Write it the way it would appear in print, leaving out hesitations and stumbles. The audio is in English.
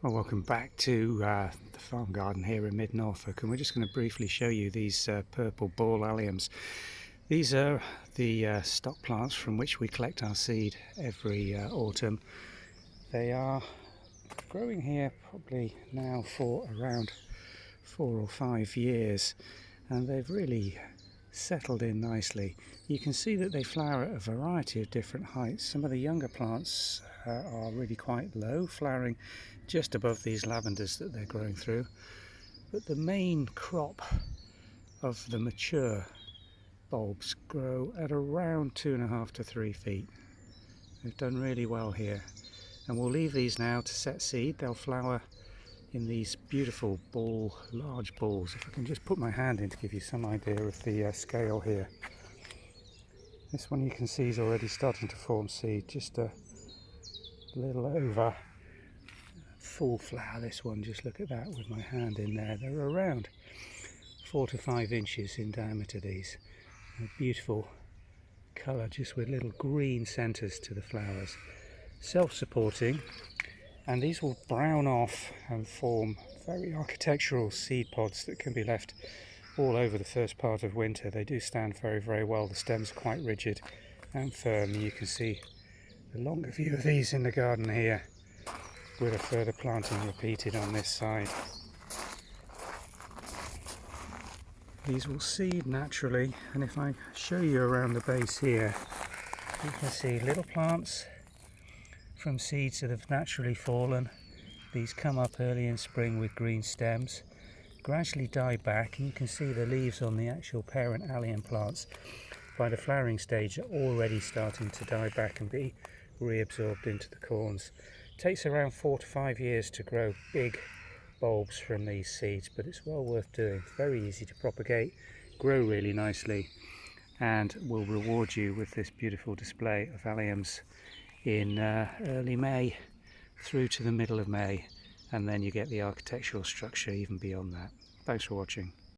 Well, welcome back to the farm garden here in mid-Norfolk, and we're just going to briefly show you these purple ball alliums. These are the stock plants from which we collect our seed every autumn. They are growing here probably now for around 4 or 5 years, and they've really settled in nicely. You can see that they flower at a variety of different heights. Some of the younger plants are really quite low, flowering just above these lavenders that they're growing through, but the main crop of the mature bulbs grow at around 2.5 to 3 feet. They've done really well here, and we'll leave these now to set seed. They'll flower in these beautiful large balls. If I can just put my hand in to give you some idea of the scale here. This one you can see is already starting to form seed, just a little over full flower. This one, just look at that with my hand in there. They're around 4 to 5 inches in diameter, these. A beautiful colour, just with little green centres to the flowers. Self-supporting, and these will brown off and form very architectural seed pods that can be left all over the first part of winter. They do stand very, very well. The stems are quite rigid and firm. You can see the longer view of these in the garden here, with a further planting repeated on this side. These will seed naturally, and if I show you around the base here, you can see little plants from seeds that have naturally fallen. These come up early in spring with green stems, gradually die back, and you can see the leaves on the actual parent allium plants by the flowering stage are already starting to die back and be reabsorbed into the corms. It takes around 4 to 5 years to grow big bulbs from these seeds, but it's well worth doing. It's very easy to propagate, grow really nicely, and will reward you with this beautiful display of alliums in early May through to the middle of May, and then you get the architectural structure even beyond that. Thanks for watching.